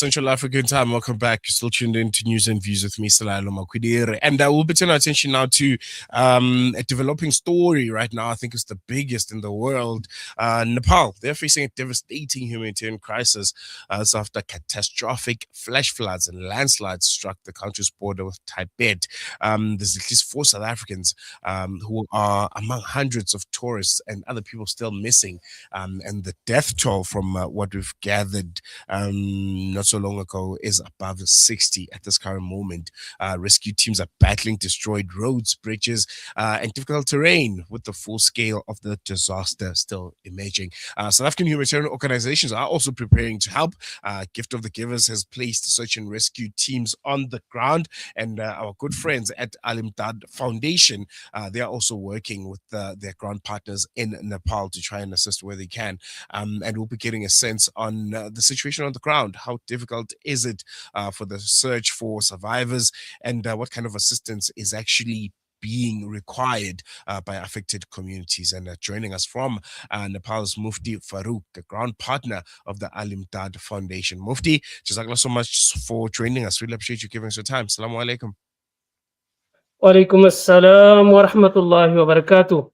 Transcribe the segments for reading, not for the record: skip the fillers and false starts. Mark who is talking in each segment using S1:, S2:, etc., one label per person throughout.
S1: Central African time. Welcome back. You're still tuned in to News and Views with me, Salalo Makwidire. And we'll be turning our attention now to a developing story right now. I think it's the biggest in the world. Nepal, they're facing a devastating humanitarian crisis after catastrophic flash floods and landslides struck the country's border with Tibet. There's at least 4 South Africans who are among hundreds of tourists and other people still missing. And the death toll from what we've gathered not so long ago is above 60 at this current moment. Rescue teams are battling destroyed roads, bridges, and difficult terrain with the full scale of the disaster still emerging. South African humanitarian organizations are also preparing to help. Gift of the Givers has placed search and rescue teams on the ground, and our good friends at Imdaad Foundation, they are also working with their ground partners in Nepal to try and assist where they can. And we'll be getting a sense on the situation on the ground. How difficult is it for the search for survivors, and what kind of assistance is actually being required by affected communities? And joining us from Nepal's Mufti Farooq, the ground partner of the Imdaad Foundation. Mufti, jazakallah so much for joining us. Really appreciate you giving us your time. Assalamu alaikum.
S2: Walaikum assalam wa rahmatullahi wa barakatuh.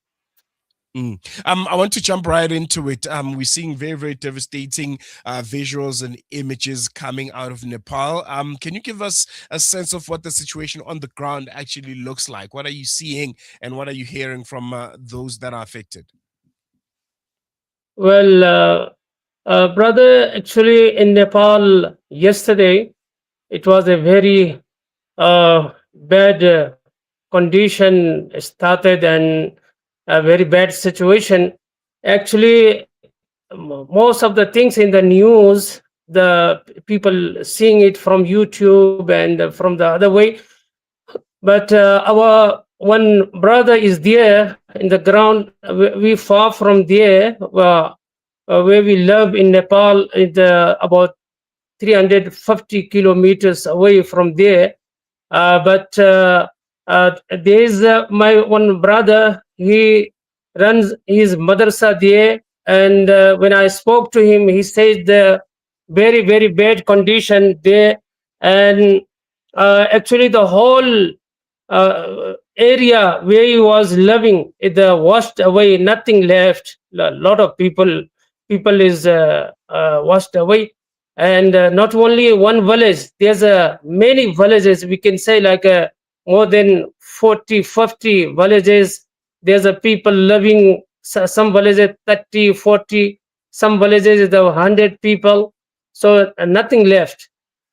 S1: I want to jump right into it. We're seeing very, very devastating visuals and images coming out of Nepal. Can you give us a sense of what the situation on the ground actually looks like? What are you seeing and what are you hearing from those that are affected?
S2: Well, brother, actually in Nepal yesterday, it was a very bad condition started and a very bad situation. Actually, most of the things in the news, the people seeing it from YouTube and from the other way. But our one brother is there in the ground. We far from there, where we live in Nepal, about 350 kilometers away from there. But there's my one brother. He runs his madrasa there, and when I spoke to him, he said the very, very bad condition there, and actually the whole area where he was living, it washed away, nothing left. A lot of people is washed away, and not only one village. There's many villages. We can say like more than 40, 50 villages. There's a people living. Some villages 30, 40. Some villages the 100 people. So nothing left.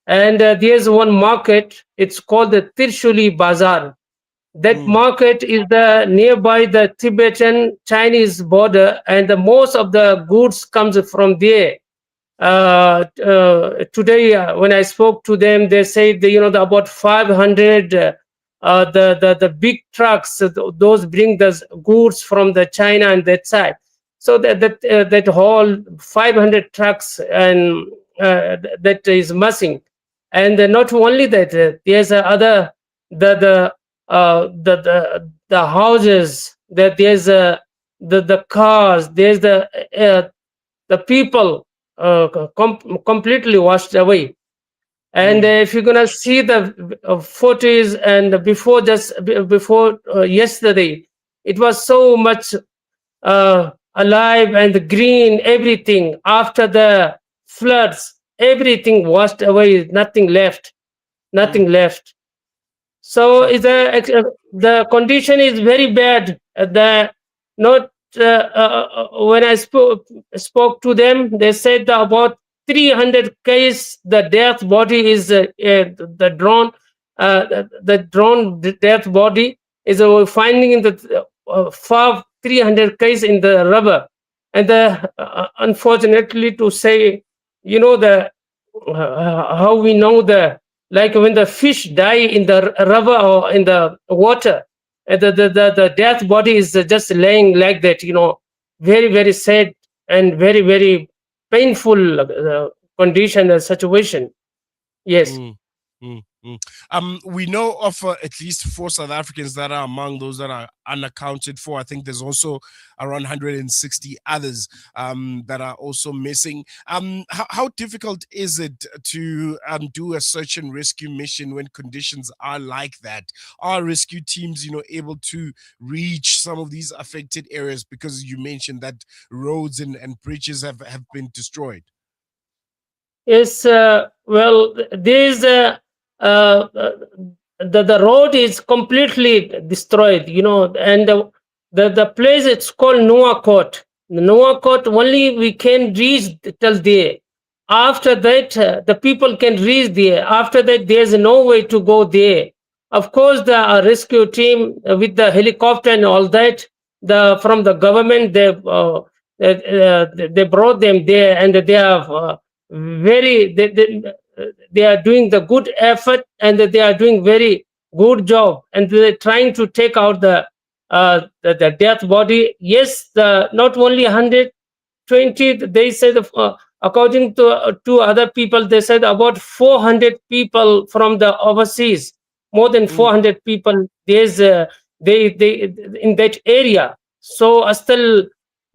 S2: And there's one market. It's called the Tirshuli Bazaar. That market is nearby the Tibetan Chinese border, and most of the goods comes from there. Today, when I spoke to them, they said about 500 the big trucks. Those bring the goods from the China and that side. So that whole 500 trucks and that is missing. And not only that, there's other the houses, that there's the cars, there's the people completely washed away. And if you're gonna see the photos, and before yesterday, it was so much alive and green, everything. After the floods, everything washed away, nothing left. So the condition is very bad. When I spoke to them, they said that about 300 case the death body is the drone death body is finding in the far 300 case in the rubber. And unfortunately to say, how we know like when the fish die in the rubber or in the water, the death body is just laying like that. Very, very sad and very, very painful condition and situation. Yes.
S1: Mm, mm. We know of at least four South Africans that are among those that are unaccounted for. I think there's also around 160 others that are also missing. How difficult is it to do a search and rescue mission when conditions are like that? Are rescue teams, able to reach some of these affected areas? Because you mentioned that roads and bridges have been destroyed.
S2: Yes, well, there is the road is completely destroyed, and the place it's called Nuakot. Nuakot only we can reach till there. After that, the people can reach there. After that, there's no way to go there. Of course, the rescue team with the helicopter and all that, the from the government, they brought them there, and they have. Very they are doing the good effort, and they are doing very good job, and they're trying to take out the death body. Yes, not only 120, they said, according to other people, they said about 400 people from the overseas, more than
S1: Mm,
S2: 400 people. There's they in that area. So still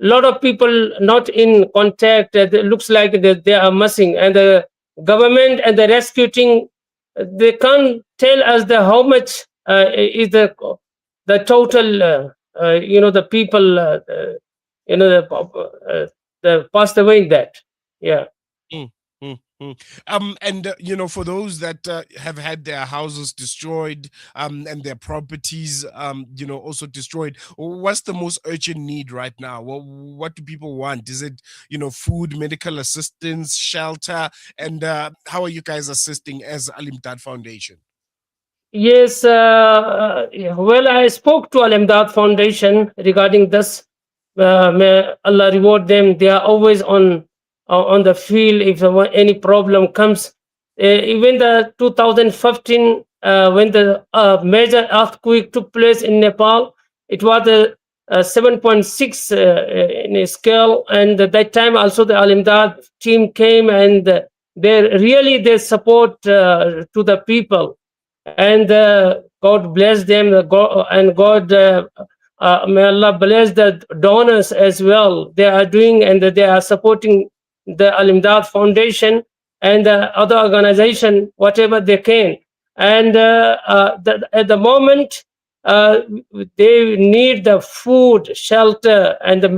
S2: lot of people not in contact. It looks like they are missing, and the government and the rescue team, they can't tell us the how much is the total the people the passed away in that. Yeah.
S1: mm, and for those that have had their houses destroyed, and their properties, also destroyed, what's the most urgent need right now? What do people want? Is it, food, medical assistance, shelter? And how are you guys assisting as Imdaad Foundation?
S2: Yes, yeah, well, I spoke to Al Imdaad Foundation regarding this. May Allah reward them. They are always on the field if any problem comes. Even the 2015, when the major earthquake took place in Nepal, it was a 7.6 in scale, and at that time also the Al Imdaad team came, and they support to the people, and God bless them. And God, may Allah bless the donors as well. They are doing, and they are supporting the Al Imdaad Foundation and other organization whatever they can. And at the moment, uh, they need the food, shelter, and the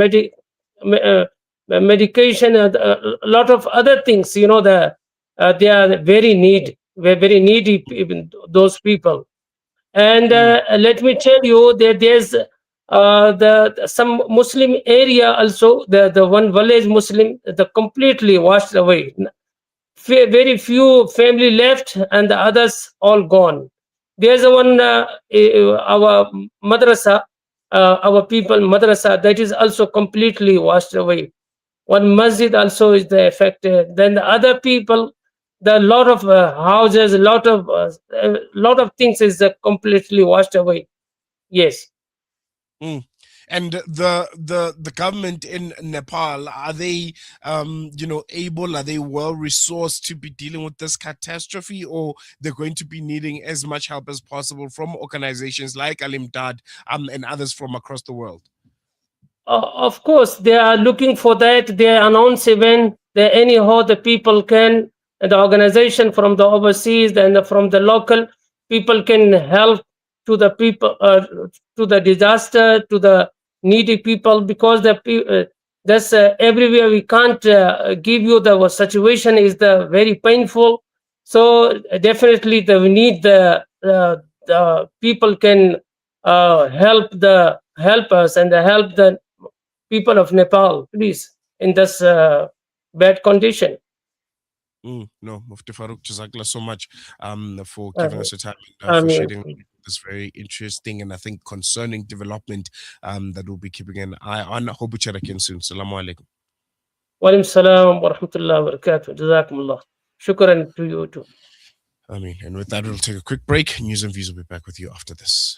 S2: medication, and a lot of other things. They are very needy, even those people. And
S1: Mm,
S2: let me tell you that there's the some Muslim area also. The one village Muslim, the completely washed away. Very few family left, and the others all gone. There's one our madrasa, our people madrasa, that is also completely washed away. One masjid also is the affected. Then the other people, the lot of houses, lot of things is completely washed away. Yes.
S1: mm. And the government in Nepal, are they able, are they well resourced to be dealing with this catastrophe, or they're going to be needing as much help as possible from organizations like Imdaad and others from across the world?
S2: Of course, they are looking for that. They announce even that anyhow the people can, the organization from the overseas and from the local people can help to the people, to the disaster, to the needy people, because that's everywhere. We can't give you the situation is the very painful. So definitely we need the people can help us and help the people of Nepal, please, in this bad condition.
S1: No, Mufti Farooq, Jazakallah so much for
S2: Uh,
S1: giving us your time and
S2: I
S1: for
S2: mean,
S1: sharing this very interesting and I think concerning development that we'll be keeping an eye on. Hope we chat again soon. Salamu alaikum.
S2: Walaikum salam wa rahmatullahi wa barakatuh. Jazakumullah. Shukran to you too.
S1: I mean, and with that, we'll take a quick break. News and views will be back with you after this.